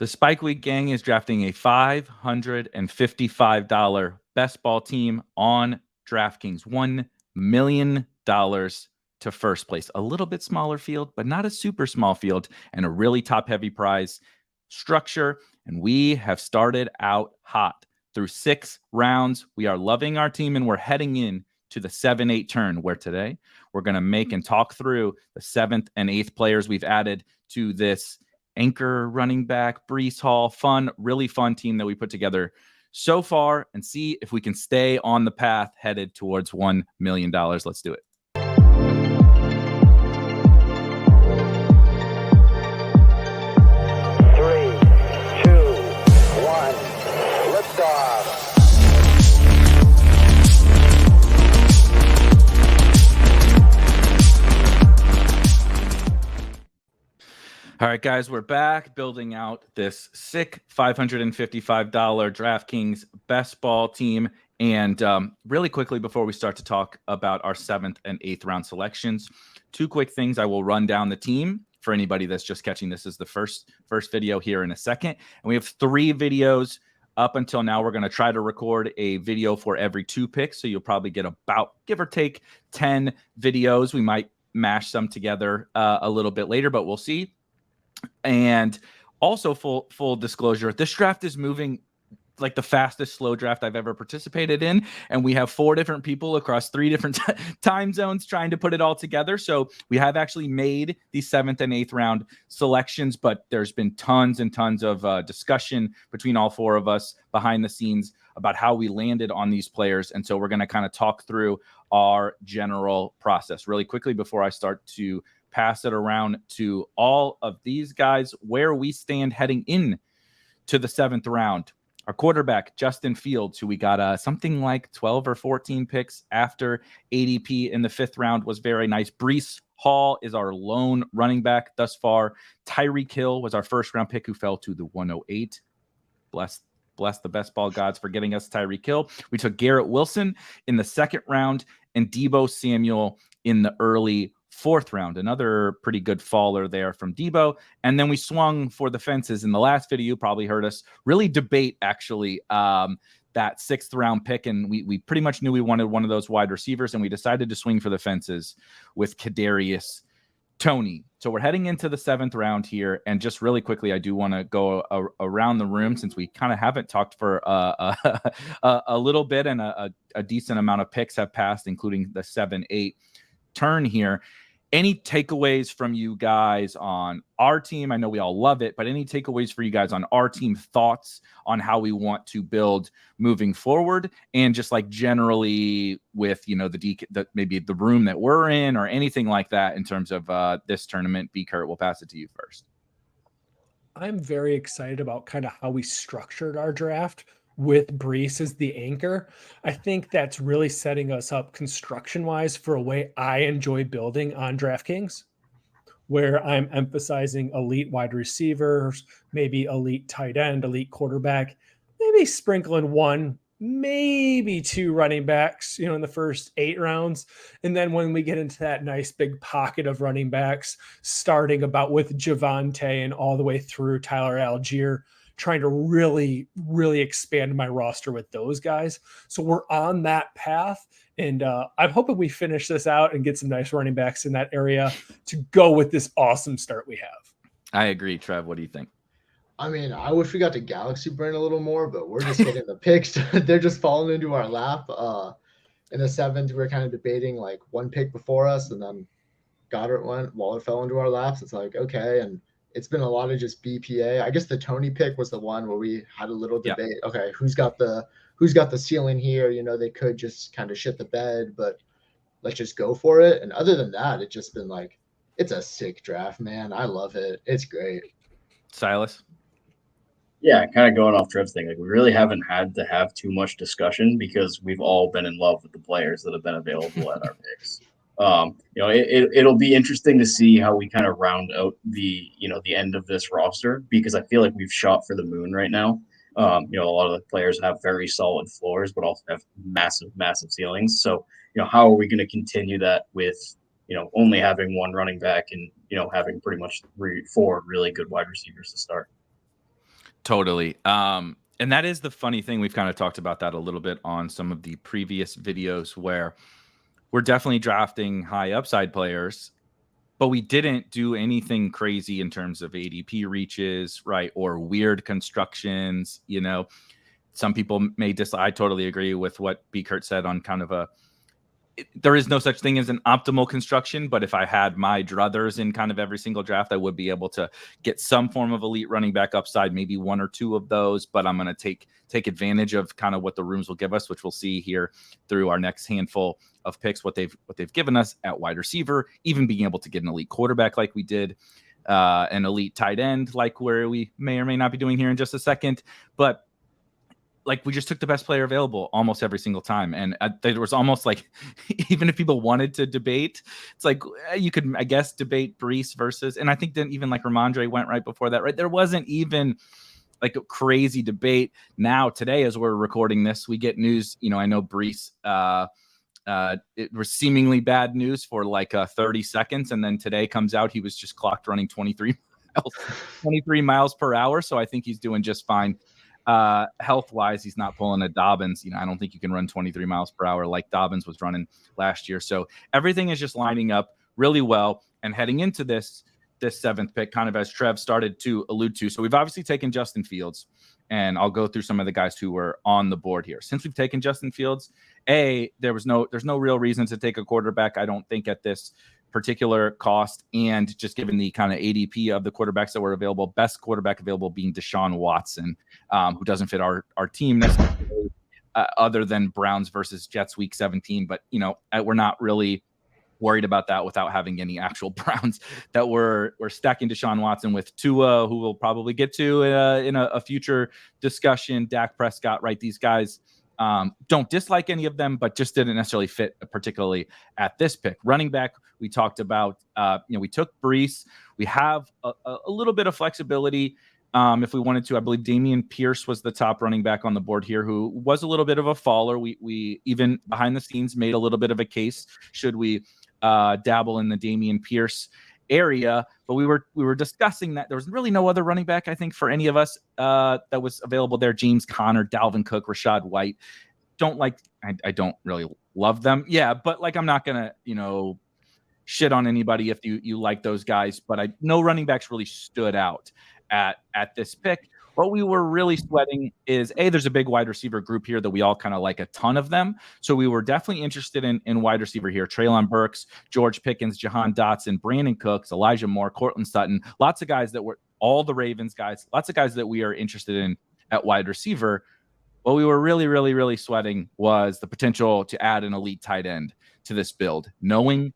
The Spike Week gang is drafting a $555 best ball team on DraftKings. $1 million to first place. A little bit smaller field, but not a super small field, and a really top-heavy prize structure. And we have started out hot. Through 6 rounds, we are loving our team, and we're heading in to the 7-8 turn, where today we're going to make and talk through the 7th and 8th players we've added to this anchor running back, Breece Hall, really fun team that we put together so far, and see if we can stay on the path headed towards $1 million. Let's do it. All right, guys, we're back building out this sick $555 DraftKings best ball team. And really quickly, before we start to talk about our 7th and 8th round selections, 2 quick things. I will run down the team for anybody that's just catching this as the first video here in a second. And we have 3 videos up until now. We're going to try to record a video for every 2 picks. So you'll probably get about, give or take, 10 videos. We might mash some together a little bit later, but we'll see. And also, full disclosure, this draft is moving like the fastest slow draft I've ever participated in. And we have 4 different people across 3 different time zones trying to put it all together. So we have actually made the 7th and 8th round selections, but there's been tons and tons of discussion between all 4 of us behind the scenes about how we landed on these players. And so we're going to kind of talk through our general process really quickly before I start to pass it around to all of these guys, where we stand heading in to the 7th round. Our quarterback, Justin Fields, who we got something like 12 or 14 picks after ADP in the 5th round, was very nice. Breece Hall is our lone running back thus far. Tyreek Hill was our 1st round pick, who fell to the 108. Bless the best ball gods for getting us Tyreek Hill. We took Garrett Wilson in the 2nd round and Deebo Samuel in the early 4th round. Another pretty good faller there from Deebo. And then we swung for the fences in the last video. You probably heard us really debate actually that 6th round pick. And we pretty much knew we wanted one of those wide receivers, and we decided to swing for the fences with Kadarius Toney. So we're heading into the 7th round here. And just really quickly, I do want to go around the room, since we kind of haven't talked for a little bit, and a decent amount of picks have passed, including the 7-8 turn here. Any takeaways from you guys on our team? I know we all love it, but any takeaways for you guys on our team, thoughts on how we want to build moving forward, and just like generally with, you know, maybe the room that we're in, or anything like that in terms of this tournament? B. Kurt, we'll pass it to you first. I'm very excited about kind of how we structured our draft with Breece as the anchor. I think that's really setting us up construction-wise for a way I enjoy building on DraftKings, where I'm emphasizing elite wide receivers, maybe elite tight end, elite quarterback, maybe sprinkling 1, maybe 2 running backs, you know, in the first 8 rounds. And then when we get into that nice big pocket of running backs, starting about with Javonte and all the way through Tyler Algier, trying to really, really expand my roster with those guys. So we're on that path. And I'm hoping we finish this out and get some nice running backs in that area to go with this awesome start we have. I agree. Trev, what do you think? I mean, I wish we got to Galaxy Brain a little more, but we're just getting the picks. They're just falling into our lap. In the 7th, we were kind of debating like 1 pick before us, and then Goddard went, Waller fell into our laps. It's like, okay. And it's been a lot of just BPA. I guess the Toney pick was the one where we had a little debate. Yeah. Okay, who's got the ceiling here? You know, they could just kind of shit the bed, but let's just go for it. And other than that, it's just been like, it's a sick draft, man. I love it. It's great. Silas? Yeah, kind of going off Trev's thing. Like, we really haven't had to have too much discussion because we've all been in love with the players that have been available at our picks. You know, it'll be interesting to see how we kind of round out the end of this roster, because I feel like we've shot for the moon right now. You know, a lot of the players have very solid floors, but also have massive, massive ceilings. So, you know, how are we going to continue that with, you know, only having 1 running back and, you know, having pretty much 3-4 really good wide receivers to start? Totally. And that is the funny thing. We've kind of talked about that a little bit on some of the previous videos where we're definitely drafting high upside players, but we didn't do anything crazy in terms of ADP reaches, right? Or weird constructions. Some people may dislike. I totally agree with what B. Kurt said on kind of there is no such thing as an optimal construction, but if I had my druthers in kind of every single draft, I would be able to get some form of elite running back upside, maybe one or two of those, but I'm going to take advantage of kind of what the rooms will give us, which we'll see here through our next handful of picks, what they've given us at wide receiver, even being able to get an elite quarterback like we did, an elite tight end, like where we may or may not be doing here in just a second. But like, we just took the best player available almost every single time. And there was almost like, even if people wanted to debate, it's like, you could, I guess, debate Breece versus, and I think then even like Ramondre went right before that, right? There wasn't even like a crazy debate. Now, today, as we're recording this, we get news, I know Breece, it was seemingly bad news for like 30 seconds. And then today comes out, he was just clocked running 23 miles per hour. So I think he's doing just fine. Health wise, he's not pulling a Dobbins. I don't think you can run 23 miles per hour like Dobbins was running last year. So everything is just lining up really well. And heading into this seventh pick, kind of as Trev started to allude to. So we've obviously taken Justin Fields, and I'll go through some of the guys who were on the board here. Since we've taken Justin Fields, there's no real reason to take a quarterback, I don't think, at this particular cost, and just given the kind of ADP of the quarterbacks that were available, best quarterback available being Deshaun Watson, who doesn't fit our team necessarily, other than Browns versus Jets week 17. But we're not really worried about that without having any actual Browns that we're stacking Deshaun Watson with Tua, who we'll probably get to in a future discussion. Dak Prescott, right? These guys don't dislike any of them, but just didn't necessarily fit particularly at this pick. Running back, we talked about, we took Breece. We have a little bit of flexibility if we wanted to. I believe Dameon Pierce was the top running back on the board here, who was a little bit of a faller. We even behind the scenes made a little bit of a case, should we dabble in the Dameon Pierce area, but we were discussing that there was really no other running back, I think, for any of us that was available there. James Conner, Dalvin Cook, Rashad White. I don't really love them. Yeah, but like, I'm not gonna shit on anybody if you like those guys, but no running backs really stood out at this pick. What we were really sweating is there's a big wide receiver group here that we all kind of like, a ton of them. So we were definitely interested in wide receiver here. Treylon Burks, George Pickens, Jahan Dotson, Brandon Cooks, Elijah Moore, Cortland Sutton, lots of guys that were all the Ravens guys, lots of guys that we are interested in at wide receiver. What we were really, really, really sweating was the potential to add an elite tight end to this build, knowing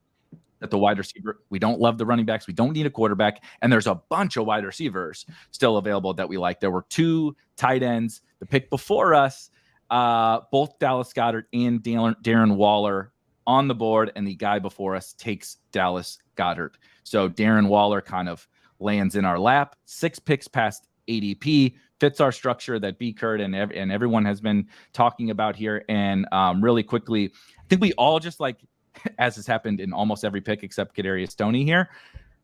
that the wide receiver, we don't love the running backs, we don't need a quarterback, and there's a bunch of wide receivers still available that we like. There were two tight ends. The pick before us, both Dallas Goedert and Darren Waller on the board, and the guy before us takes Dallas Goedert. So Darren Waller kind of lands in our lap. 6 picks past ADP, fits our structure that B. Kurt and everyone has been talking about here. And really quickly, I think we all just, like, as has happened in almost every pick except Kadarius Stoney here,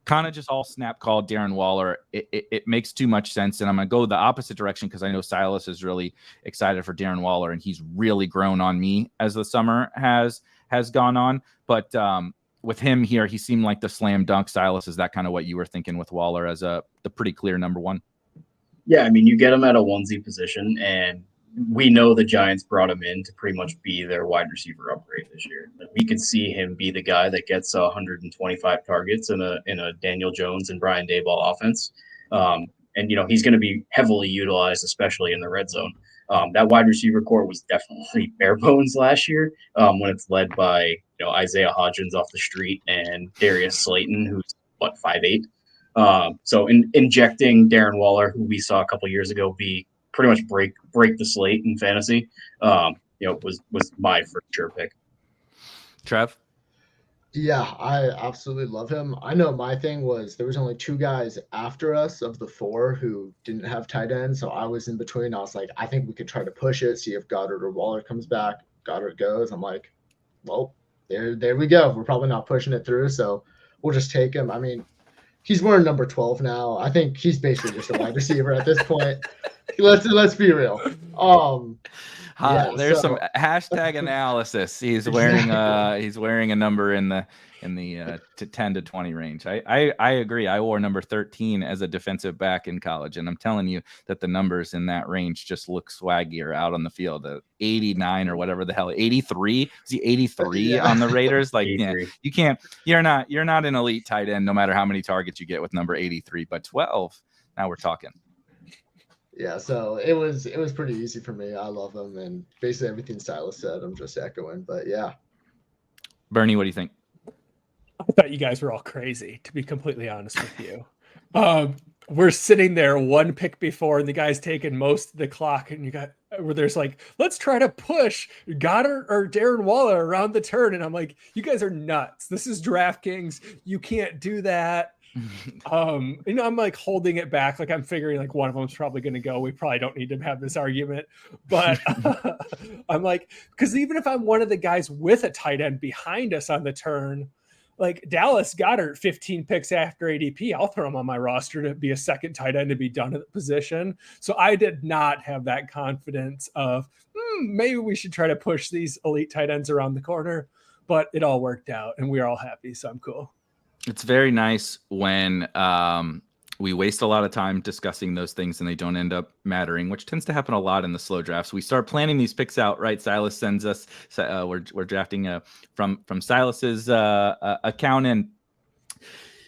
kind of just all snap called Darren Waller. It makes too much sense, and I'm going to go the opposite direction because I know Silas is really excited for Darren Waller, and he's really grown on me as the summer has gone on. But with him here, he seemed like the slam dunk. Silas, is that kind of what you were thinking with Waller as the pretty clear number one? Yeah, I mean, you get him at a onesie position, and we know the Giants brought him in to pretty much be their wide receiver upgrade this year. Like, we could see him be the guy that gets 125 targets in a Daniel Jones and Brian Daboll offense. And he's going to be heavily utilized, especially in the red zone. That wide receiver core was definitely bare bones last year when it's led by Isaiah Hodgins off the street and Darius Slayton, who's 5'8". So injecting Darren Waller, who we saw a couple years ago be pretty much break the slate in fantasy, was my for sure pick. Trev? Yeah, I absolutely love him. I know my thing was there was only 2 guys after us of the 4 who didn't have tight ends, so I was in between. I was like, I think we could try to push it, see if Goddard or Waller comes back. Goddard goes. I'm like, well, there we go. We're probably not pushing it through, so we'll just take him. I mean, he's wearing number 12 now. I think he's basically just a wide receiver at this point. let's be real. There's So some hashtag analysis. He's wearing a number in the to 10 to 20 range. I agree. I wore number 13 as a defensive back in college, and I'm telling you that the numbers in that range just look swaggier out on the field. 89 or whatever the hell, 83. Is he 83 on the Raiders? Like, yeah, you can't. You're not an elite tight end, no matter how many targets you get with number 83. But 12. Now we're talking. Yeah, so it was pretty easy for me. I love him, and basically everything Silas said, I'm just echoing. But yeah, Bernie, what do you think? I thought you guys were all crazy, to be completely honest with you. We're sitting there one pick before, and the guy's taking most of the clock, and where there's like, let's try to push Goddard or Darren Waller around the turn, and I'm like, you guys are nuts. This is DraftKings. You can't do that. I'm like holding it back, like I'm figuring like one of them's probably going to go. We probably don't need to have this argument, but I'm like, because even if I'm one of the guys with a tight end behind us on the turn, like Dallas Goddard 15 picks after ADP, I'll throw him on my roster to be a second tight end to be done at the position. So I did not have that confidence of maybe we should try to push these elite tight ends around the corner, but it all worked out and we are all happy. So I'm cool. It's very nice when we waste a lot of time discussing those things and they don't end up mattering, which tends to happen a lot in the slow drafts. We start planning these picks out, right? Silas sends us, we're drafting from Silas's account and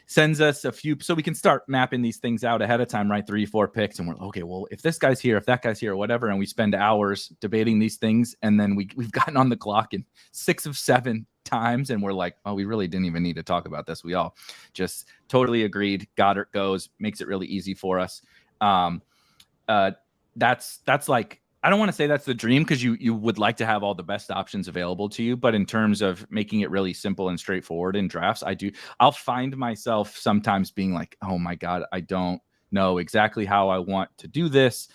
sends us a few, so we can start mapping these things out ahead of time, right? 3-4 picks, and we're okay. Well, if this guy's here, if that guy's here, or whatever, and we spend hours debating these things, and then we've gotten on the clock in 6 of 7 times, and we're like, oh, we really didn't even need to talk about this. We all just totally agreed. Goddard goes, makes it really easy for us. That's like, I don't want to say that's the dream, because you would like to have all the best options available to you. But in terms of making it really simple and straightforward in drafts, I'll find myself sometimes being like, oh my God, I don't know exactly how I want to do this.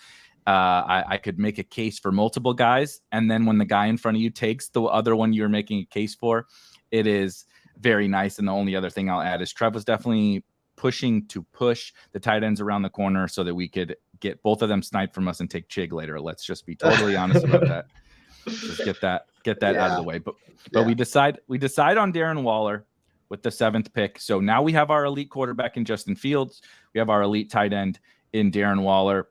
I could make a case for multiple guys. And then when the guy in front of you takes the other one you're making a case for, it is very nice. And the only other thing I'll add is Trev was definitely pushing to push the tight ends around the corner so that we could get both of them sniped from us and take Chig later. Let's just be totally honest about that. Just get that out of the way. But we decide on Darren Waller with the 7th pick. So now we have our elite quarterback in Justin Fields. We have our elite tight end in Darren Waller,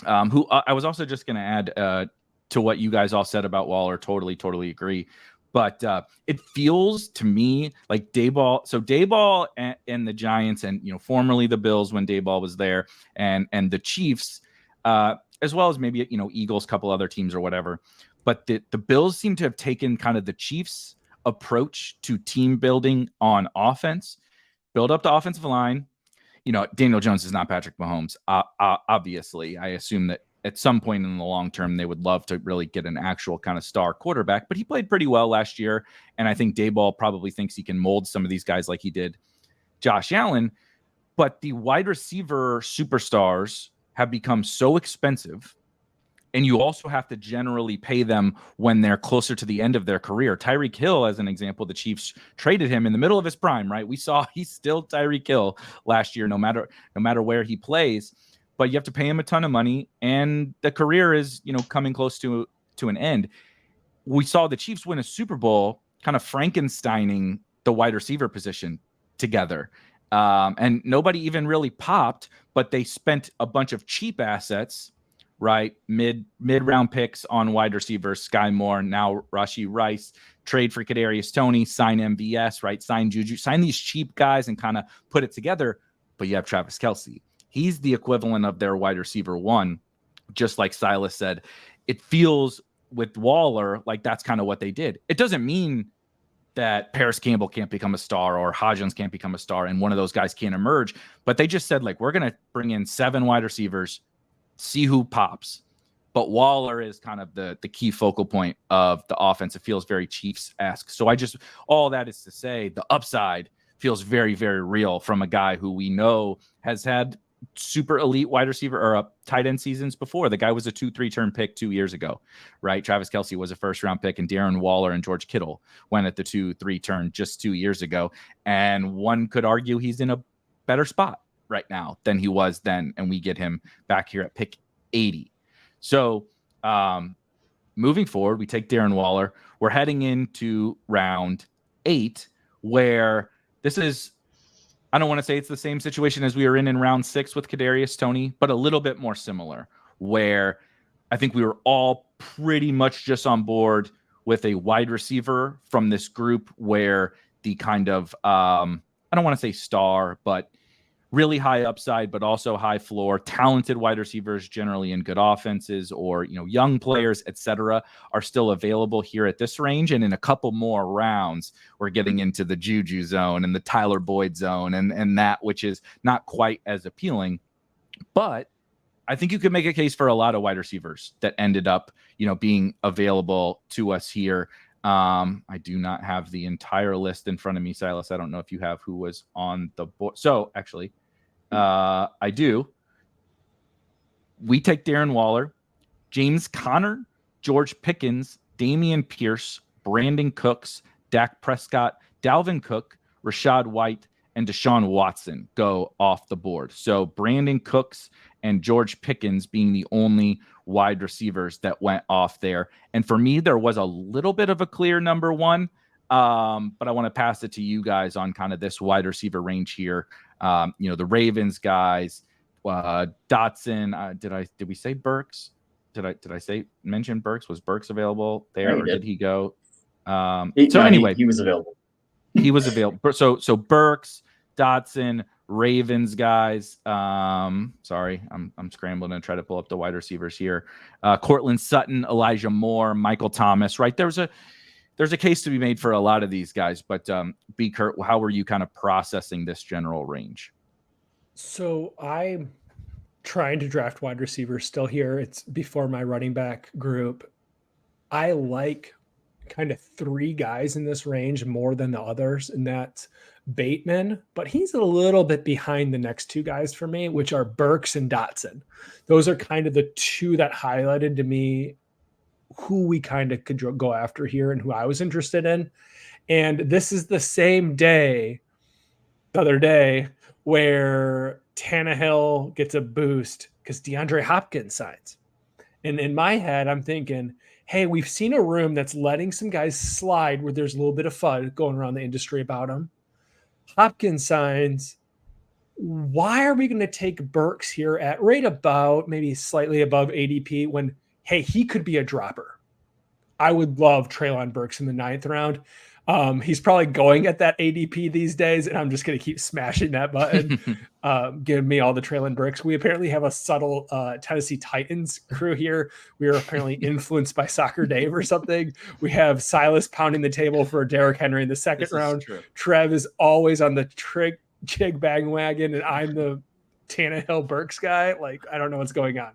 who I was also just going to add to what you guys all said about Waller. Totally agree. But it feels to me like Daboll. So Daboll and the Giants, and formerly the Bills when Daboll was there, and the Chiefs, as well as maybe Eagles, couple other teams or whatever. But the Bills seem to have taken kind of the Chiefs' approach to team building on offense, build up the offensive line. Daniel Jones is not Patrick Mahomes. Obviously, I assume that at some point in the long term, they would love to really get an actual kind of star quarterback, but he played pretty well last year. And I think Daboll probably thinks he can mold some of these guys like he did Josh Allen. But the wide receiver superstars have become so expensive, and you also have to generally pay them when they're closer to the end of their career. Tyreek Hill, as an example, the Chiefs traded him in the middle of his prime, right? We saw he's still Tyreek Hill last year, no matter where he plays. But you have to pay him a ton of money, and the career is, coming close to an end. We saw the Chiefs win a Super Bowl, kind of Frankensteining the wide receiver position together. And nobody even really popped, but they spent a bunch of cheap assets, right? Mid-round picks on wide receivers, Sky Moore, now Rashee Rice, trade for Kadarius Toney, sign MVS, right? Sign Juju, sign these cheap guys and kind of put it together. But you have Travis Kelce. He's the equivalent of their wide receiver one, just like Silas said. It feels with Waller like that's kind of what they did. It doesn't mean that Paris Campbell can't become a star or Hodgins can't become a star and one of those guys can't emerge. But they just said, like, we're going to bring in 7 wide receivers, see who pops. But Waller is kind of the key focal point of the offense. It feels very Chiefs-esque. So all that is to say, the upside feels very, very real from a guy who we know has had super elite wide receiver or tight end seasons before. The guy was a 2-3 turn pick 2 years ago, right? Travis Kelce was a first round pick, and Darren Waller and George Kittle went at the 2-3 turn just 2 years ago. And one could argue he's in a better spot right now than he was then. And we get him back here at pick 80. So moving forward, we take Darren Waller. We're heading into round 8, where this is, I don't want to say it's the same situation as we were in round 6 with Kadarius Toney, but a little bit more similar, where I think we were all pretty much just on board with a wide receiver from this group, where the kind of, I don't want to say star, but really high upside, but also high floor, talented wide receivers generally in good offenses, or, you know, young players, etc., are still available here at this range. And in a couple more rounds, we're getting into the Juju zone and the Tyler Boyd zone, and that, which is not quite as appealing. But I think you could make a case for a lot of wide receivers that ended up, you know, being available to us here. I do not have the entire list in front of me, Silas. I don't know if you have who was on the board. So actually, I do. We take Darren Waller, James Conner, George Pickens, Damian Pierce, Brandon Cooks, Dak Prescott, Dalvin Cook, Rashad White, and Deshaun Watson go off the board. So Brandon Cooks and George Pickens being the only wide receivers that went off there. And for me, there was a little bit of a clear number one, but I want to pass it to you guys on kind of this wide receiver range here. You know, the Ravens guys, Dotson. Did we say Burks? Did I mention Burks? Was Burks available there, or did he go? Anyway, he was available. He was available. So Burks, Dotson, Ravens guys. Sorry, I'm scrambling to try to pull up the wide receivers here. Cortland Sutton, Elijah Moore, Michael Thomas. Right, there's a case to be made for a lot of these guys. But B. Kurt, how were you kind of processing this general range? So I'm trying to draft wide receivers still here. It's before my running back group. I like kind of 3 guys in this range more than the others, and that's Bateman, but he's a little bit behind the next 2 guys for me, which are Burks and Dotson. Those are kind of the 2 that highlighted to me who we kind of could go after here and who I was interested in. And this is the same day, the other day, where Tannehill gets a boost because DeAndre Hopkins signs. And in my head, I'm thinking, hey, we've seen a room that's letting some guys slide where there's a little bit of FUD going around the industry about him. Hopkins signs. Why are we going to take Burks here at right about maybe slightly above ADP when, hey, he could be a dropper? I would love Treylon Burks in the 9th round. He's probably going at that ADP these days, and I'm just going to keep smashing that button. Give me all the Treylon Burks. We apparently have a subtle Tennessee Titans crew here. We are apparently influenced by Soccer Dave or something. We have Silas pounding the table for Derrick Henry in the 2nd round. True. Trev is always on the Chig bandwagon, and I'm the Tannehill Burks guy. Like, I don't know what's going on.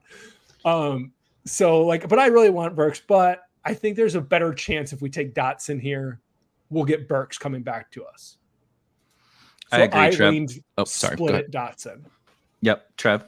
But I really want Burks, but I think there's a better chance if we take Dotson here, we'll get Burks coming back to us. So I agree, Trev. Leaned split at Dotson. Yep, Trev.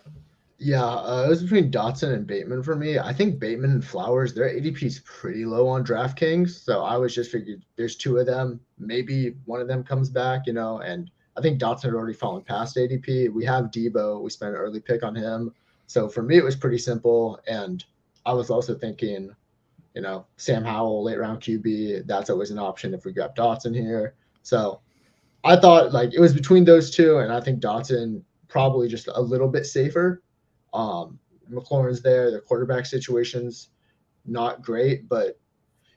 Yeah, it was between Dotson and Bateman for me. I think Bateman and Flowers, their ADP is pretty low on DraftKings. So I was just figured there's 2 of them. Maybe one of them comes back, you know, and I think Dotson had already fallen past ADP. We have Debo. We spent an early pick on him. So for me, it was pretty simple. And I was also thinking, you know, Sam Howell, late round QB, that's always an option if we grab Dotson here. So I thought like it was between those 2, and I think Dotson probably just a little bit safer. McLaurin's there, the quarterback situation's not great, but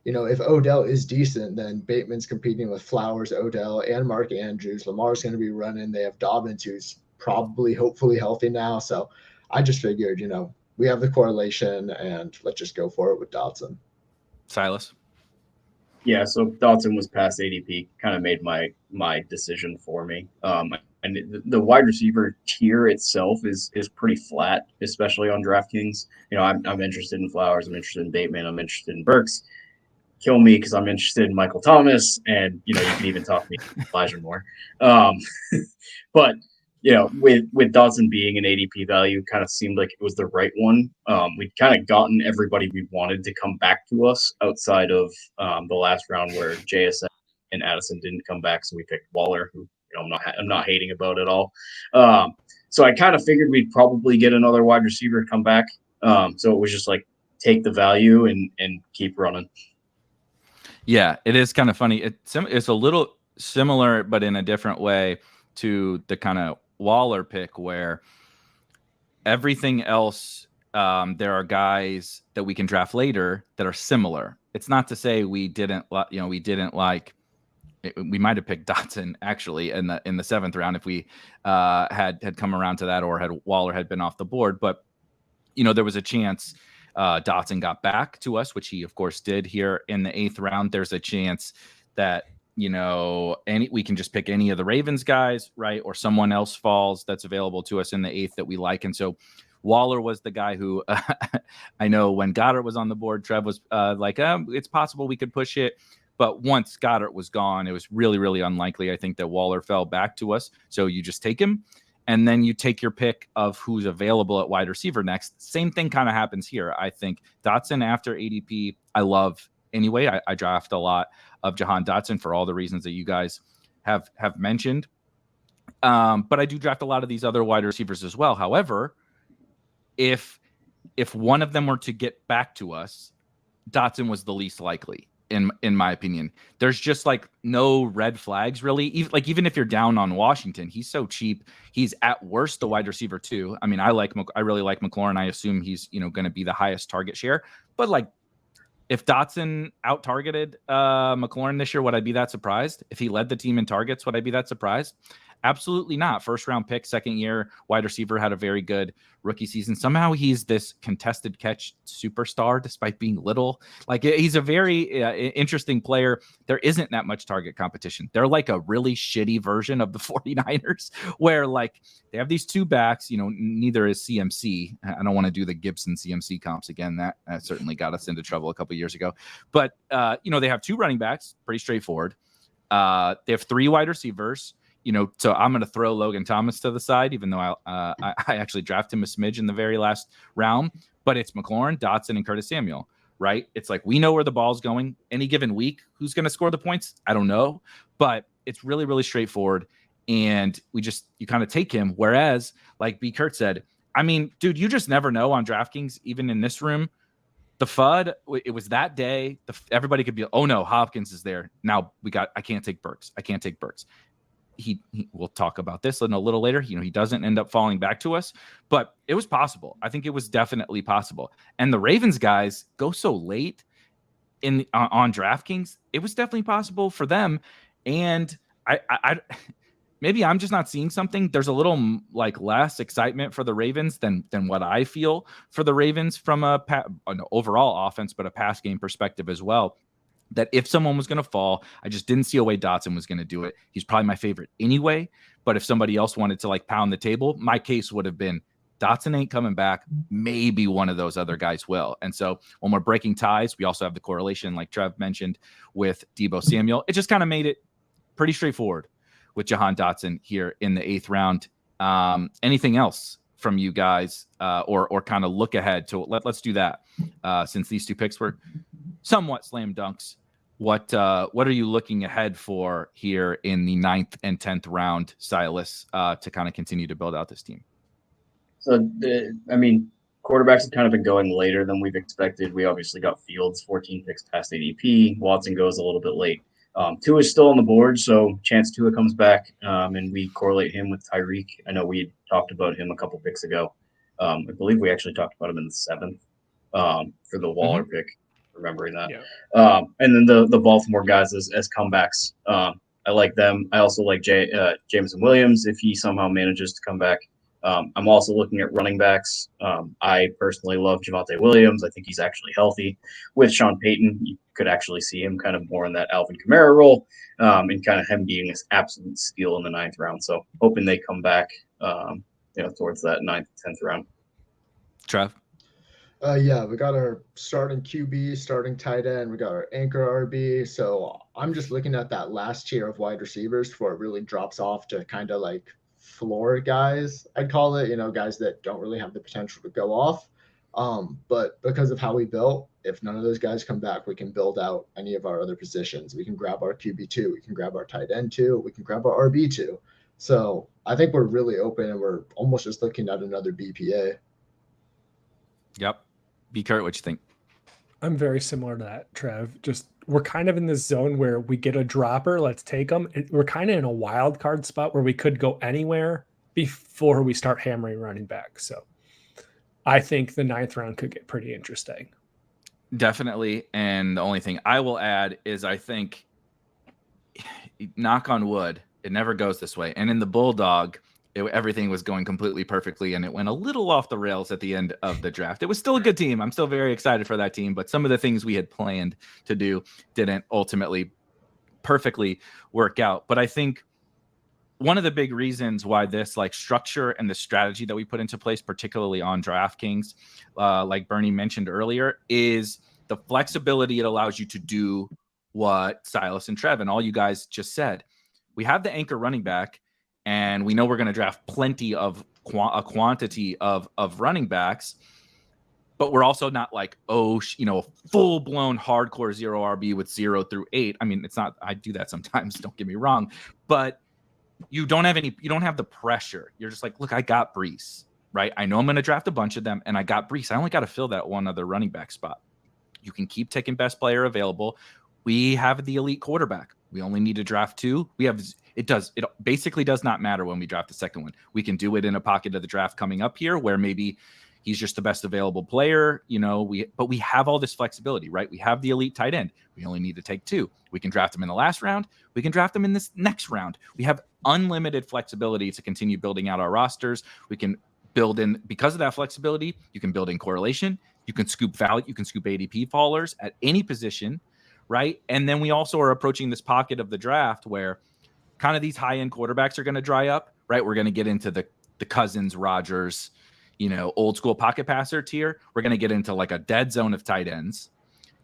you know, if Odell is decent, then Bateman's competing with Flowers, Odell, and Mark Andrews. Lamar's going to be running. They have Dobbins, who's probably, hopefully healthy now. So I just figured, you know, we have the correlation, and let's just go for it with Dotson. Silas. Yeah, so Dotson was past ADP, kind of made my decision for me. And the wide receiver tier itself is pretty flat, especially on DraftKings. You know, I'm interested in Flowers, I'm interested in Bateman, I'm interested in Burks. Kill me because I'm interested in Michael Thomas, and you know, you can even talk me Elijah Moore. But you know, with Dotson being an ADP value, kind of seemed like it was the right one. We'd kind of gotten everybody we wanted to come back to us outside of the last round where JSN and Addison didn't come back, so we picked Waller, who you know I'm not hating about at all. So I kind of figured we'd probably get another wide receiver to come back. So it was just like take the value and keep running. Yeah, it is kind of funny. It's a little similar, but in a different way to the kind of Waller pick where everything else, there are guys that we can draft later that are similar. It's not to say we didn't like. We might have picked Dotson actually in the 7th round if we had come around to that, or had Waller had been off the board. But there was a chance Dotson got back to us, which he of course did here in the 8th round. There's a chance that we can just pick any of the Ravens guys, right? Or someone else falls that's available to us in the 8th that we like. And so Waller was the guy who I know when Goddard was on the board, Trev was like, it's possible we could push it. But once Goddard was gone, it was really, really unlikely, I think, that Waller fell back to us. So you just take him, and then you take your pick of who's available at wide receiver next. Same thing kind of happens here. I think Dotson after ADP, I love anyway. I draft a lot of Jahan Dotson for all the reasons that you guys have mentioned. But I do draft a lot of these other wide receivers as well. However, if one of them were to get back to us, Dotson was the least likely. In my opinion, there's just like no red flags really. Even if you're down on Washington, he's so cheap. He's at worst the wide receiver 2. I mean, I really like McLaurin. I assume he's going to be the highest target share. But like, if Dotson out targeted McLaurin this year, would I be that surprised? If he led the team in targets, would I be that surprised? Absolutely not. 1st round pick, 2nd year wide receiver, had a very good rookie season. Somehow he's this contested catch superstar despite being little. Like, he's a very interesting player. There isn't that much target competition. They're like a really shitty version of the 49ers where like they have these 2 backs, neither is CMC. I don't want to do the Gibson CMC comps again. That certainly got us into trouble a couple years ago. But, they have 2 running backs, pretty straightforward. They have 3 wide receivers. So I'm going to throw Logan Thomas to the side, even though I actually drafted him a smidge in the very last round. But it's McLaurin, Dotson, and Curtis Samuel, right? It's like we know where the ball's going. Any given week, who's going to score the points? I don't know. But it's really, really straightforward. And you kind of take him. Whereas, like B. Kurt said, I mean, dude, you just never know on DraftKings, even in this room. The FUD, it was that day. Everybody could be, oh no, Hopkins is there. Now I can't take Burks. We'll talk about this in a little later. He doesn't end up falling back to us, but it was possible. I think it was definitely possible. And the Ravens guys go so late on DraftKings. It was definitely possible for them. And I maybe I'm just not seeing something. There's a little like less excitement for the Ravens than what I feel for the Ravens from an overall offense, but a pass game perspective as well. That if someone was going to fall, I just didn't see a way Dotson was going to do it. He's probably my favorite anyway. But if somebody else wanted to like pound the table, my case would have been Dotson ain't coming back. Maybe one of those other guys will. And so when we're breaking ties, we also have the correlation, like Trev mentioned, with Deebo Samuel. It just kind of made it pretty straightforward with Jahan Dotson here in the 8th round. Anything else from you guys or kind of look ahead to let's do that since these 2 picks were somewhat slam dunks. What are you looking ahead for here in the 9th and 10th round, Silas, to kind of continue to build out this team? So, quarterbacks have kind of been going later than we've expected. We obviously got Fields 14 picks past ADP. Watson goes a little bit late. Tua is still on the board, so chance Tua comes back, and we correlate him with Tyreek. I know we talked about him a couple picks ago. I believe we actually talked about him in the 7th for the Waller pick. Remembering that. Yeah. And then the Baltimore guys as comebacks. I like them. I also like Jameson Williams if he somehow manages to come back. I'm also looking at running backs. I personally love Javonte Williams. I think he's actually healthy. With Sean Payton, you could actually see him kind of more in that Alvin Kamara role and kind of him being this absolute steal in the 9th round. So hoping they come back towards that 9th, 10th round. Trev? Yeah, we got our starting QB, starting tight end. We got our anchor RB. So I'm just looking at that last tier of wide receivers before it really drops off to kind of like floor guys, I'd call it, guys that don't really have the potential to go off. But because of how we built, if none of those guys come back, we can build out any of our other positions. We can grab our QB2, we can grab our tight end 2, we can grab our RB2. So I think we're really open and we're almost just looking at another BPA. Yep. B. Kurt, what you think? I'm very similar to that, Trev. Just we're kind of in this zone where we get a dropper, let's take them. We're kind of in a wild card spot where we could go anywhere before we start hammering running back. So I think the 9th round could get pretty interesting. Definitely. And the only thing I will add is I think, knock on wood, it never goes this way. And in the Bulldog, everything was going completely perfectly, and it went a little off the rails at the end of the draft. It was still a good team. I'm still very excited for that team, but some of the things we had planned to do didn't ultimately perfectly work out. But I think one of the big reasons why this like structure and the strategy that we put into place, particularly on DraftKings, like Bernie mentioned earlier, is the flexibility it allows you to do what Silas and Trev and all you guys just said. We have the anchor running back, and we know we're going to draft plenty of a quantity of running backs, but we're also not like, full blown hardcore 0 RB with 0 through 8. I mean, it's not, I do that sometimes, don't get me wrong, but you don't have the pressure. You're just like, look, I got Brees, right? I know I'm going to draft a bunch of them, and I got Brees. I only got to fill that one other running back spot. You can keep taking best player available. We have the elite quarterback. We only need to draft 2. It basically does not matter when we draft the second one. We can do it in a pocket of the draft coming up here where maybe he's just the best available player, but we have all this flexibility, right? We have the elite tight end. We only need to take 2. We can draft him in the last round. We can draft him in this next round. We have unlimited flexibility to continue building out our rosters. We can build in, because of that flexibility, you can build in correlation. You can scoop value. You can scoop ADP fallers at any position, right? And then we also are approaching this pocket of the draft where kind of these high-end quarterbacks are going to dry up, right? We're going to get into the Cousins, Rodgers, old school pocket passer tier. We're going to get into like a dead zone of tight ends,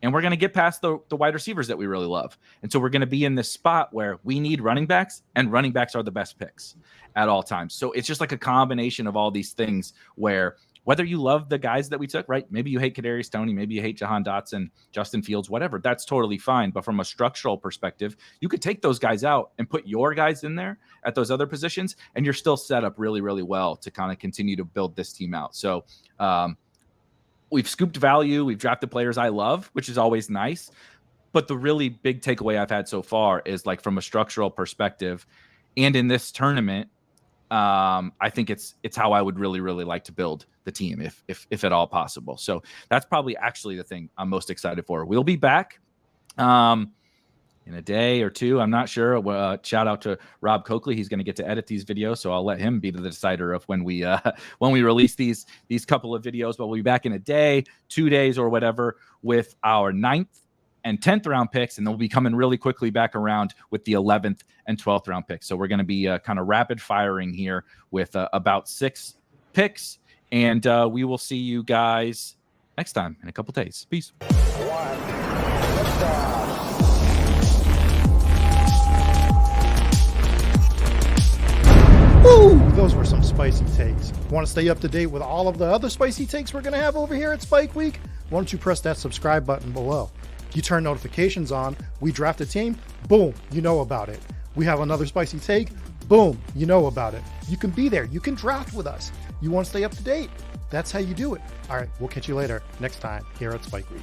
and we're going to get past the wide receivers that we really love. And so we're going to be in this spot where we need running backs, and running backs are the best picks at all times. So it's just like a combination of all these things where whether you love the guys that we took, right? Maybe you hate Kadarius Toney, maybe you hate Jahan Dotson, Justin Fields, whatever. That's totally fine. But from a structural perspective, you could take those guys out and put your guys in there at those other positions, and you're still set up really, really well to kind of continue to build this team out. So we've scooped value. We've drafted players I love, which is always nice. But the really big takeaway I've had so far is like from a structural perspective, and in this tournament, I think it's how I would really, really like to build the team if at all possible. So that's probably actually the thing I'm most excited for. We'll be back in a day or 2. I'm not sure. Shout out to Rob Coakley. He's going to get to edit these videos, so I'll let him be the decider of when we release these couple of videos. But we'll be back in a day, 2 days, or whatever with our 9th and 10th round picks, and they'll be coming really quickly back around with the 11th and 12th round picks. So we're going to be kind of rapid firing here with about 6 picks, and we will see you guys next time in a couple days. Peace. Woo! Those were some spicy takes. Want to stay up to date with all of the other spicy takes we're going to have over here at Spike Week? Why don't you press that subscribe button below? You turn notifications on, we draft a team, boom, you know about it. We have another spicy take, boom, you know about it. You can be there, you can draft with us. You want to stay up to date? That's how you do it. All right, we'll catch you later next time here at Spike Week.